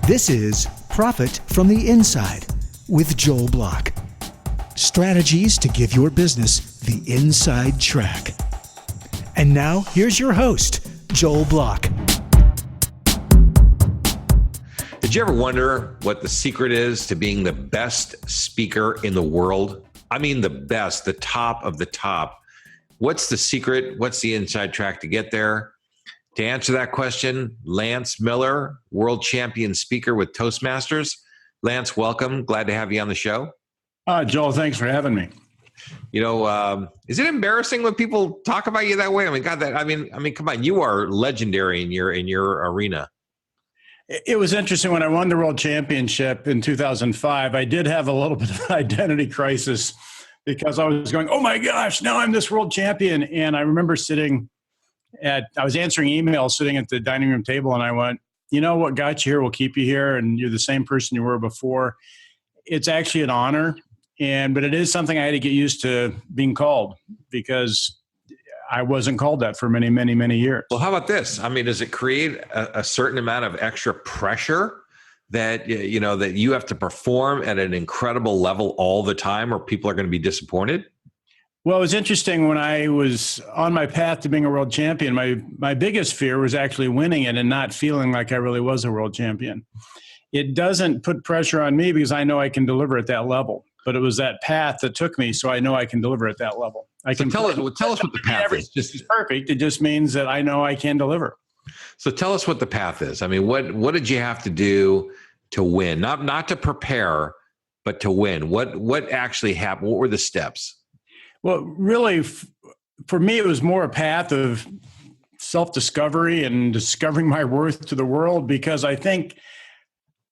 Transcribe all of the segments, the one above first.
This is Profit from the Inside with Joel Block. Strategies to give your business the inside track. And now, here's your host, Joel Block. Did you ever wonder what the secret is to being the best speaker in the world? I mean, the best, the top of the top. What's the secret? What's the inside track to get there? To answer that question, Lance Miller, world champion speaker with Toastmasters. Lance, welcome. Glad to have you on the show. Joel, thanks for having me. You know, is it embarrassing when people talk about you that way? I mean, God, I mean, come on, you are legendary in your arena. It was interesting when I won the world championship in 2005. I did have a little bit of an identity crisis because I was going, "Oh my gosh, now I'm this world champion!" And I remember I was answering emails, sitting at the dining room table, and I went, "You know what got you here will keep you here, and you're the same person you were before." It's actually an honor. But it is something I had to get used to being called, because I wasn't called that for many, many, many years. Well, how about this? I mean, does it create a certain amount of extra pressure that, you know, that you have to perform at an incredible level all the time, or people are going to be disappointed? Well, it was interesting when I was on my path to being a world champion. My biggest fear was actually winning it and not feeling like I really was a world champion. It doesn't put pressure on me because I know I can deliver at that level. But it was that path that took me, so I know I can deliver at that level. Tell us what the path is. Just perfect. It just means that I know I can deliver. So tell us what the path is. I mean, what did you have to do to win? Not to prepare, but to win. What actually happened? What were the steps? Well, really, for me, it was more a path of self-discovery and discovering my worth to the world, because I think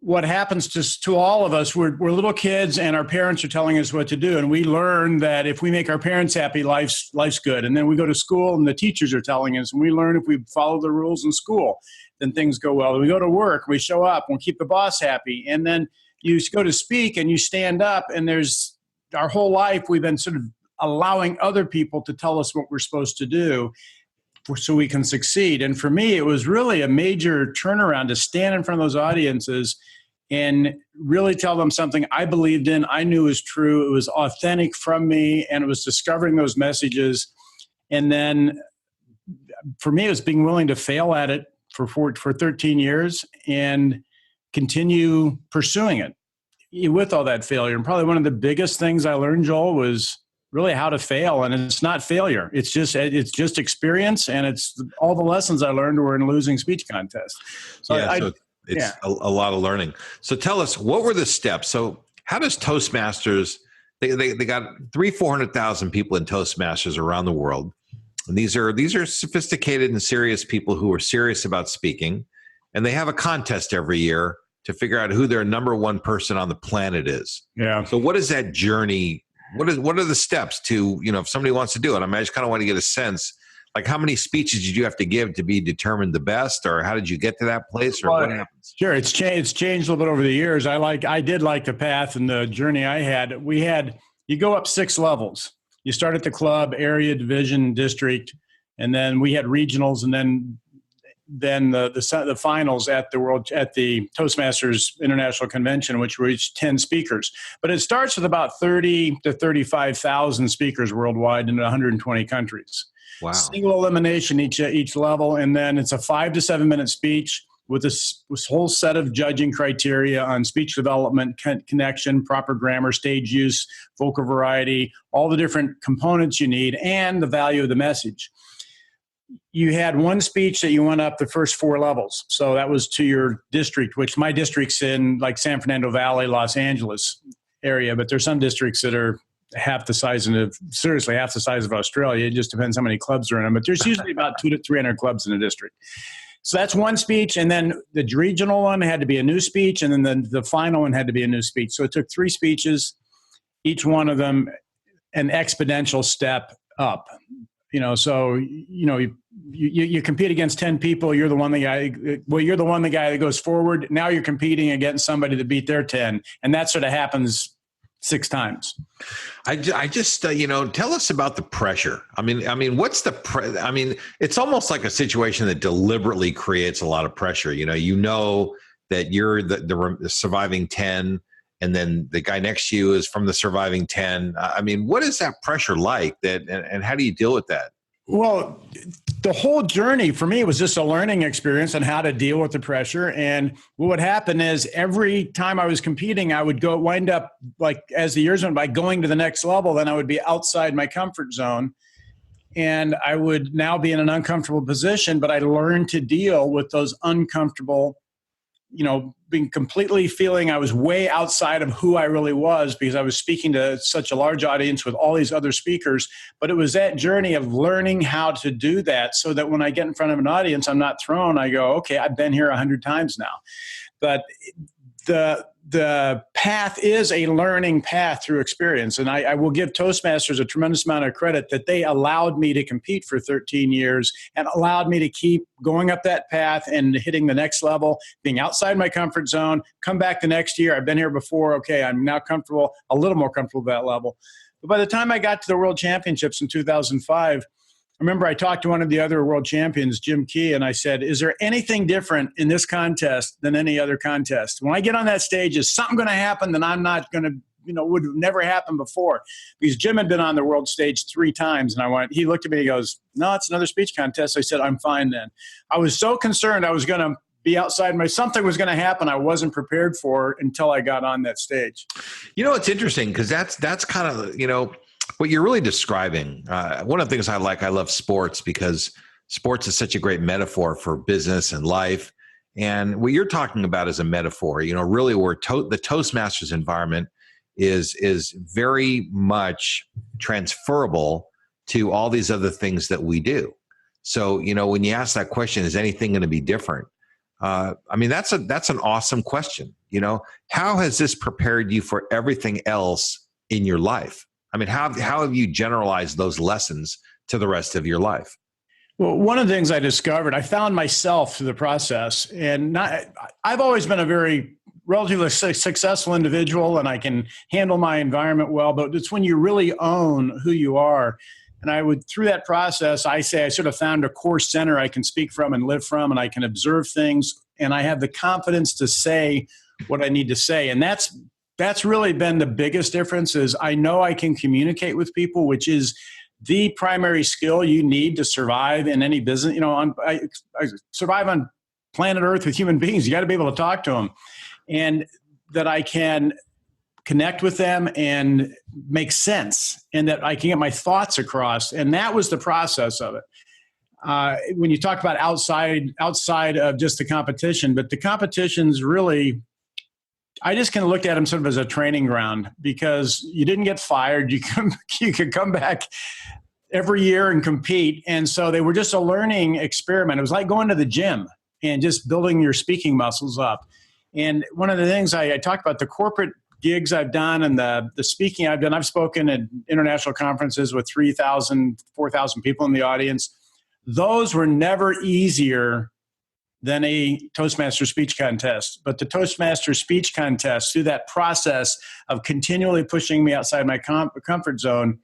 what happens to all of us, we're little kids and our parents are telling us what to do. And we learn that if we make our parents happy, life's good. And then we go to school and the teachers are telling us, and we learn if we follow the rules in school, then things go well. We go to work, we show up, we'll keep the boss happy. And then you go to speak and you stand up, and there's our whole life we've been sort of allowing other people to tell us what we're supposed to do so we can succeed. And for me, it was really a major turnaround to stand in front of those audiences and really tell them something I believed in, I knew was true, it was authentic from me, and it was discovering those messages. And then for me, it was being willing to fail at it for 13 years and continue pursuing it with all that failure. And probably one of the biggest things I learned, Joel, was really how to fail. And it's not failure. It's just experience. And it's all the lessons I learned were in losing speech contests. So it's a lot of learning. So tell us, what were the steps? So how does Toastmasters, they got 400,000 people in Toastmasters around the world. And these are sophisticated and serious people who are serious about speaking. And they have a contest every year to figure out who their number one person on the planet is. Yeah. So what is that journey? What are the steps to, you know, if somebody wants to do it? I mean, I just kind of want to get a sense, like, how many speeches did you have to give to be determined the best, or how did you get to that place, or what happens? Sure. It's changed a little bit over the years. I did like the path and the journey I had. You go up 6 levels. You start at the club, area, division, district, and then we had regionals, and then the finals at the Toastmasters International Convention, which reached 10 speakers. But it starts with about 30 to 35,000 speakers worldwide in 120 countries. Wow. Single elimination each level, and then it's a 5 to 7 minute speech with this whole set of judging criteria on speech development, connection, proper grammar, stage use, vocal variety, all the different components you need, and the value of the message. You had one speech that you went up the first 4 levels. So that was to your district, which my district's in like San Fernando Valley, Los Angeles area, but there's some districts that are half the size of Australia. It just depends how many clubs are in them, but there's usually about 200 to 300 clubs in a district. So that's one speech. And then the regional one had to be a new speech. And then the final one had to be a new speech. So it took 3 speeches, each one of them an exponential step up. You know, so, you know, you compete against 10 people. You're the one guy that goes forward. Now you're competing against somebody that beat their 10. And that sort of happens 6 times. I just tell us about the pressure. I mean, what's the it's almost like a situation that deliberately creates a lot of pressure. You know, that you're the surviving 10, and then the guy next to you is from the surviving 10. I mean, what is that pressure like, and how do you deal with that? Well, the whole journey for me was just a learning experience on how to deal with the pressure. And what would happen is every time I was competing, I would wind up, like, as the years went by, going to the next level. Then I would be outside my comfort zone, and I would now be in an uncomfortable position. But I learned to deal with those uncomfortable, being completely feeling I was way outside of who I really was, because I was speaking to such a large audience with all these other speakers. But it was that journey of learning how to do that, so that when I get in front of an audience, I'm not thrown. I go, okay, I've been here 100 times now. But the path is a learning path through experience. And I will give Toastmasters a tremendous amount of credit that they allowed me to compete for 13 years and allowed me to keep going up that path and hitting the next level, being outside my comfort zone, come back the next year. I've been here before. Okay, I'm now comfortable, a little more comfortable at that level. But by the time I got to the World Championships in 2005, I remember I talked to one of the other world champions, Jim Key, and I said, is there anything different in this contest than any other contest? When I get on that stage, is something going to happen that I'm not going to, would have never happened before? Because Jim had been on the world stage 3 times, and he looked at me and he goes, no, it's another speech contest. I said, I'm fine then. I was so concerned I was going to be outside something was going to happen I wasn't prepared for until I got on that stage. It's interesting, because that's kind of, what you're really describing. One of the things I love sports, because sports is such a great metaphor for business and life. And what you're talking about is a metaphor, really where the Toastmasters environment is very much transferable to all these other things that we do. So, when you ask that question, is anything going to be different? That's an awesome question. How has this prepared you for everything else in your life? How have you generalized those lessons to the rest of your life? Well, one of the things I discovered, I found myself through the process, and I've always been a very relatively successful individual, and I can handle my environment well, but it's when you really own who you are. And through that process, I sort of found a core center I can speak from and live from, and I can observe things, and I have the confidence to say what I need to say. And that's really been the biggest difference, is I know I can communicate with people, which is the primary skill you need to survive in any business. I survive on planet Earth with human beings. You got to be able to talk to them, and that I can connect with them and make sense, and that I can get my thoughts across. And that was the process of it. When you talk about outside of just the competition, but the competition's really, I just kind of looked at them sort of as a training ground, because you didn't get fired. You could come back every year and compete. And so they were just a learning experiment. It was like going to the gym and just building your speaking muscles up. And one of the things I talked about, the corporate gigs I've done and the speaking I've done, I've spoken at international conferences with 3,000, 4,000 people in the audience. Those were never easier than a Toastmaster speech contest. But the Toastmaster speech contest, through that process of continually pushing me outside my comfort zone,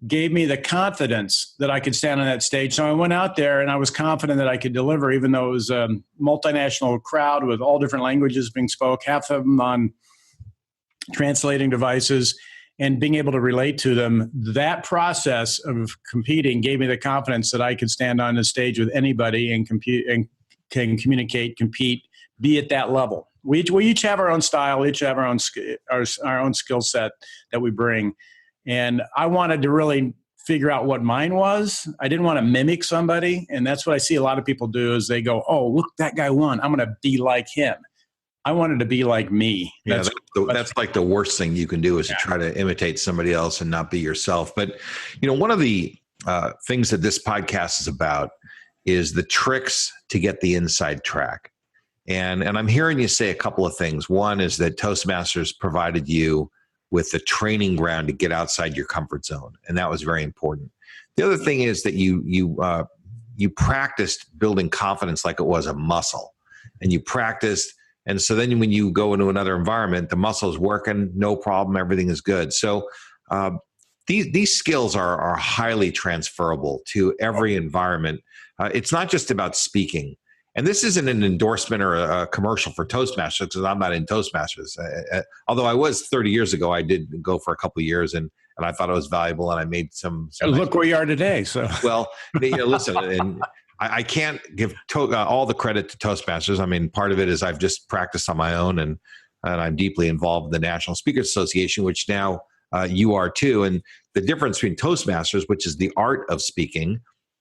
gave me the confidence that I could stand on that stage. So I went out there and I was confident that I could deliver, even though it was a multinational crowd with all different languages being spoke, half of them on translating devices, and being able to relate to them. That process of competing gave me the confidence that I could stand on the stage with anybody and compete and can communicate, compete, be at that level. We each have our own style, each have our own skill set that we bring. And I wanted to really figure out what mine was. I didn't want to mimic somebody. And that's what I see a lot of people do, is they go, oh, look, that guy won, I'm going to be like him. I wanted to be like me. That's like the worst thing you can do, is to try to imitate somebody else and not be yourself. But, one of the things that this podcast is about is the tricks to get the inside track. And I'm hearing you say a couple of things. One is that Toastmasters provided you with the training ground to get outside your comfort zone, and that was very important. The other thing is that you practiced building confidence like it was a muscle, and you practiced. And so then when you go into another environment, the muscle's working, no problem, everything is good. So these skills are highly transferable to every environment. It's not just about speaking. And this isn't an endorsement or a commercial for Toastmasters, because I'm not in Toastmasters. Although I was 30 years ago, I did go for a couple of years, and I thought it was valuable, and I made some look where you are today. So, well, listen, and I can't give all the credit to Toastmasters. I mean, part of it is I've just practiced on my own, and I'm deeply involved in the National Speakers Association, which now you are too. And the difference between Toastmasters, which is the art of speaking,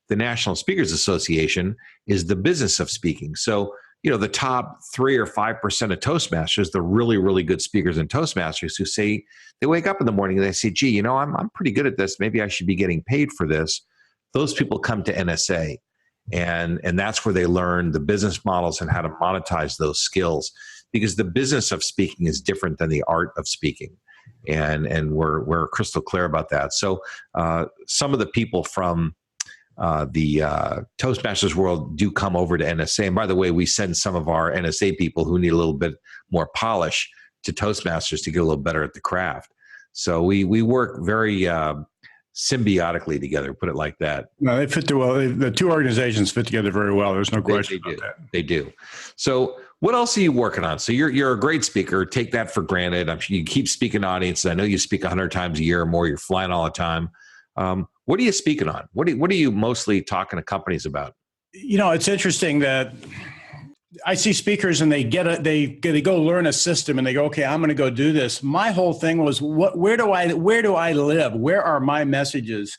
the National Speakers Association is the business of speaking. So, the top 3 or 5% of Toastmasters, the really, really good speakers in Toastmasters who say, they wake up in the morning and they say, gee, I'm pretty good at this. Maybe I should be getting paid for this. Those people come to NSA. And that's where they learn the business models and how to monetize those skills, because the business of speaking is different than the art of speaking. And we're crystal clear about that. So some of the people from the Toastmasters world do come over to NSA. And by the way, we send some of our NSA people who need a little bit more polish to Toastmasters to get a little better at the craft. So we work very symbiotically together, put it like that. No, they fit too well. The two organizations fit together very well. There's no question about that. They do. So what else are you working on? So you're a great speaker. Take that for granted. I'm sure you keep speaking to audiences. I know you speak 100 times a year or more. You're flying all the time. What are you speaking on? What are you mostly talking to companies about? It's interesting that I see speakers and they go learn a system and they go, okay, I'm going to go do this. My whole thing was, where do I live? Where are my messages?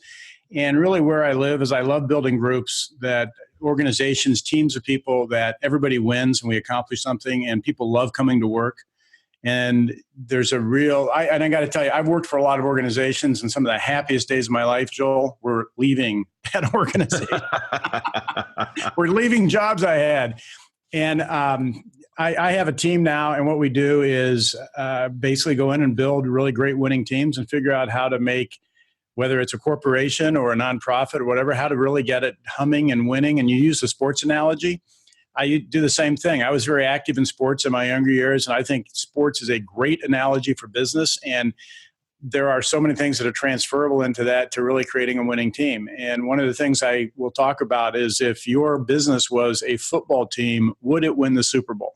And really where I live is I love building groups, that organizations, teams of people that everybody wins and we accomplish something, and people love coming to work. And there's a real, and I got to tell you, I've worked for a lot of organizations, and some of the happiest days of my life, Joel, were leaving that organization. We're leaving jobs I had. And I have a team now, and what we do is basically go in and build really great winning teams and figure out how to make, whether it's a corporation or a nonprofit or whatever, how to really get it humming and winning. And you use the sports analogy. I do the same thing. I was very active in sports in my younger years, and I think sports is a great analogy for business. And there are so many things that are transferable into that to really creating a winning team. And one of the things I will talk about is, if your business was a football team, would it win the Super Bowl?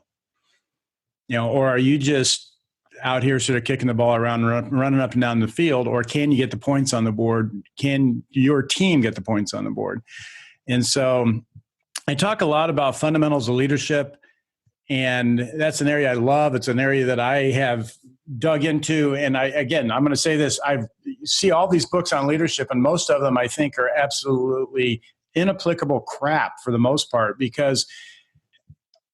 Or are you just out here sort of kicking the ball around, running up and down the field, or can you get the points on the board? Can your team get the points on the board? And so I talk a lot about fundamentals of leadership, and that's an area I love. It's an area that I have dug into. And I'm going to say this, I see all these books on leadership, and most of them I think are absolutely inapplicable crap for the most part, because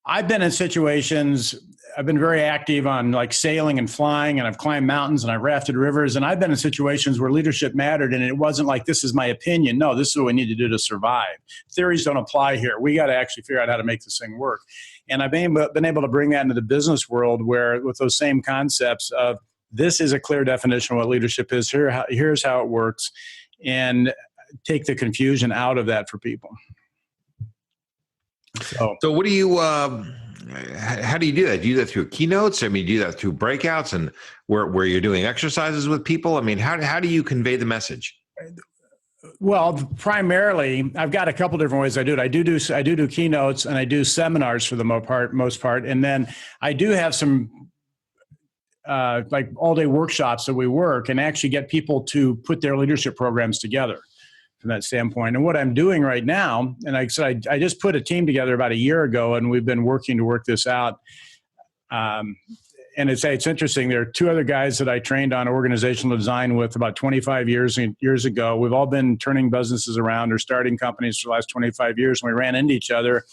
I've been in situations, I've been very active on like sailing and flying, and I've climbed mountains and I've rafted rivers, and I've been in situations where leadership mattered, and it wasn't like, this is my opinion. No, this is what we need to do to survive. Theories don't apply here. We got to actually figure out how to make this thing work. And I've been able to bring that into the business world, where with those same concepts of, this is a clear definition of what leadership is, here's how it works, and take the confusion out of that for people. So what do you, how do you do that? Do you do that through keynotes? I mean, do you do that through breakouts and where you're doing exercises with people? I mean, how do you convey the message? Well, primarily, I've got a couple different ways I do it. I do keynotes, and I do seminars for the most part. And then I do have some like all-day workshops that we work and actually get people to put their leadership programs together from that standpoint. And what I'm doing right now, and like I said, I just put a team together about a year ago, and we've been working to work this out. And it's interesting. There are two other guys that I trained on organizational design with about 25 years ago. We've all been turning businesses around or starting companies for the last 25 years. And we ran into each other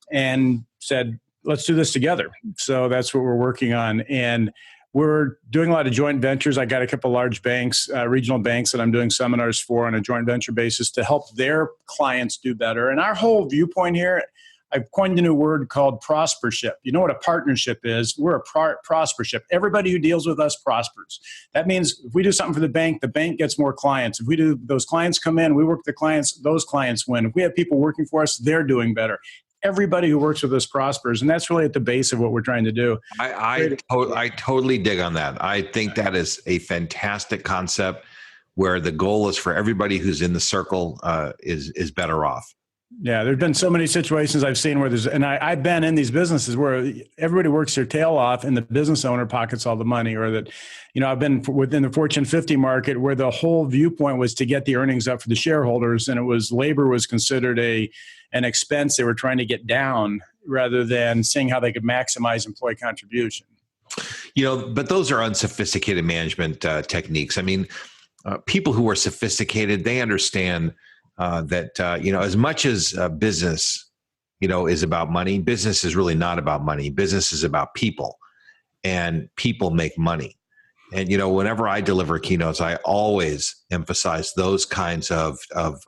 and said, let's do this together. So that's what we're working on. And we're doing a lot of joint ventures. I got a couple large banks, regional banks, that I'm doing seminars for on a joint venture basis to help their clients do better. And our whole viewpoint here, I've coined a new word called prospership. You know what a partnership is? We're a prospership. Everybody who deals with us prospers. That means if we do something for the bank gets more clients. If we do, those clients come in, we work with the clients, those clients win. If we have people working for us, they're doing better. Everybody who works with us prospers. And that's really at the base of what we're trying to do. I totally dig on that. I think that is a fantastic concept, where the goal is for everybody who's in the circle is better off. Yeah, there've been so many situations I've seen where I've been in these businesses where everybody works their tail off and the business owner pockets all the money, or that, I've been within the Fortune 50 market where the whole viewpoint was to get the earnings up for the shareholders, and labor was considered an expense they were trying to get down rather than seeing how they could maximize employee contribution. But those are unsophisticated management techniques. I mean, people who are sophisticated, they understand that as much as business, is about money, business is really not about money. Business is about people, and people make money. And, whenever I deliver keynotes, I always emphasize those kinds of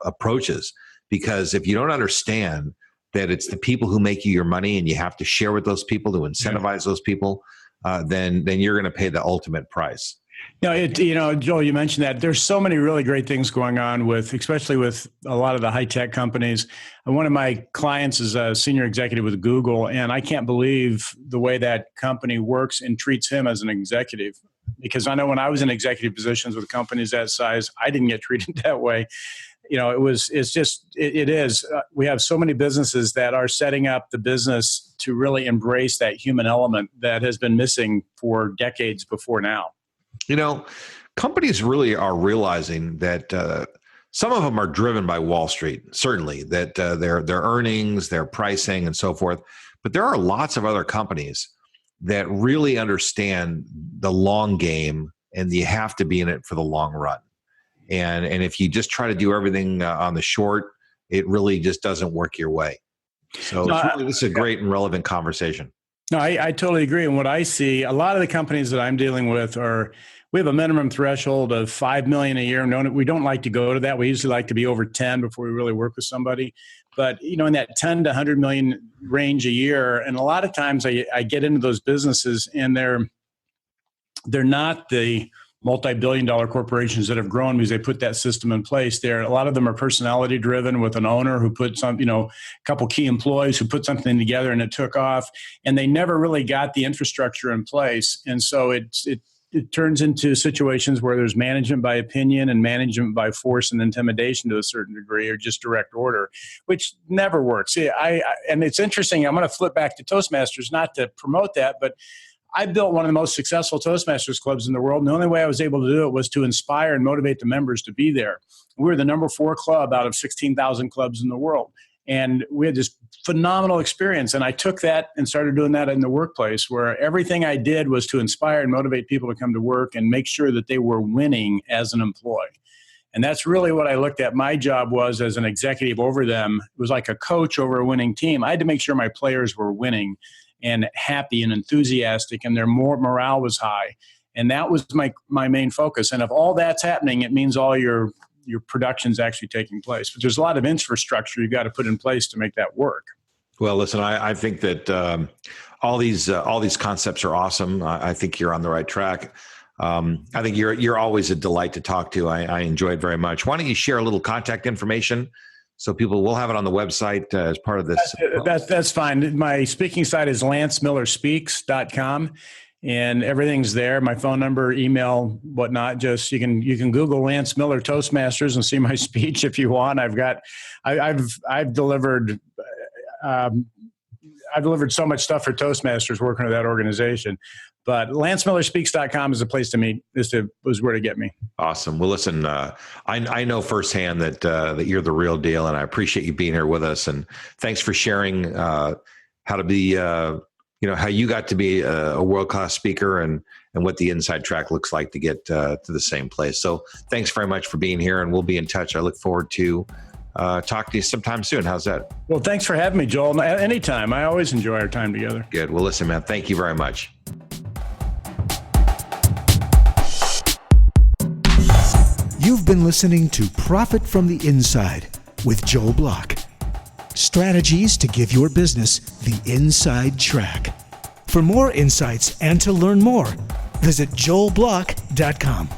approaches, because if you don't understand that it's the people who make you your money and you have to share with those people to incentivize those people, then you're going to pay the ultimate price. Joel, you mentioned that there's so many really great things going on especially with a lot of the high tech companies. And one of my clients is a senior executive with Google, and I can't believe the way that company works and treats him as an executive. Because I know when I was in executive positions with companies that size, I didn't get treated that way. It is. We have so many businesses that are setting up the business to really embrace that human element that has been missing for decades before now. Companies really are realizing that some of them are driven by Wall Street, certainly, that their earnings, their pricing, and so forth. But there are lots of other companies that really understand the long game, and you have to be in it for the long run. And if you just try to do everything on the short, it really just doesn't work your way. So this is a great and relevant conversation. No, I totally agree. And what I see, a lot of the companies that I'm dealing with we have a minimum threshold of $5 million a year. No, we don't like to go to that. We usually like to be over 10 before we really work with somebody. But, in that 10 to 100 million range a year. And a lot of times I get into those businesses, and they're not the multi-billion-dollar corporations that have grown because they put that system in place. A lot of them are personality-driven, with an owner who put a couple key employees who put something together and it took off, and they never really got the infrastructure in place. And so it turns into situations where there's management by opinion and management by force and intimidation to a certain degree, or just direct order, which never works. And it's interesting. I'm going to flip back to Toastmasters, not to promote that, but I built one of the most successful Toastmasters clubs in the world. And the only way I was able to do it was to inspire and motivate the members to be there. We were the number 4 club out of 16,000 clubs in the world. And we had this phenomenal experience. And I took that and started doing that in the workplace, where everything I did was to inspire and motivate people to come to work and make sure that they were winning as an employee. And that's really what I looked at. My job was, as an executive over them, it was like a coach over a winning team. I had to make sure my players were winning and happy and enthusiastic, and their morale was high. And that was my main focus. And if all that's happening, it means all your production's actually taking place. But there's a lot of infrastructure you've got to put in place to make that work. Well, listen, I think that all these concepts are awesome. I think you're on the right track. I think you're always a delight to talk to. I enjoy it very much. Why don't you share a little contact information so people will have it on the website as part of this? That's fine. My speaking site is lancemillerspeaks.com. And everything's there. My phone number, email, whatnot. Just you can Google Lance Miller Toastmasters and see my speech if you want. I've delivered so much stuff for Toastmasters working with that organization. But lancemillerspeaks.com is a place to meet. Was where to get me. Awesome. Well, listen, I know firsthand that you're the real deal, and I appreciate you being here with us. And thanks for sharing how to be. How you got to be a world-class speaker and what the inside track looks like to get to the same place. So thanks very much for being here, and we'll be in touch. I look forward to talking to you sometime soon. How's that? Well, thanks for having me, Joel. Anytime. I always enjoy our time together. Good. Well, listen, man, thank you very much. You've been listening to Profit from the Inside with Joel Block. Strategies to give your business the inside track. For more insights and to learn more, visit joelblock.com.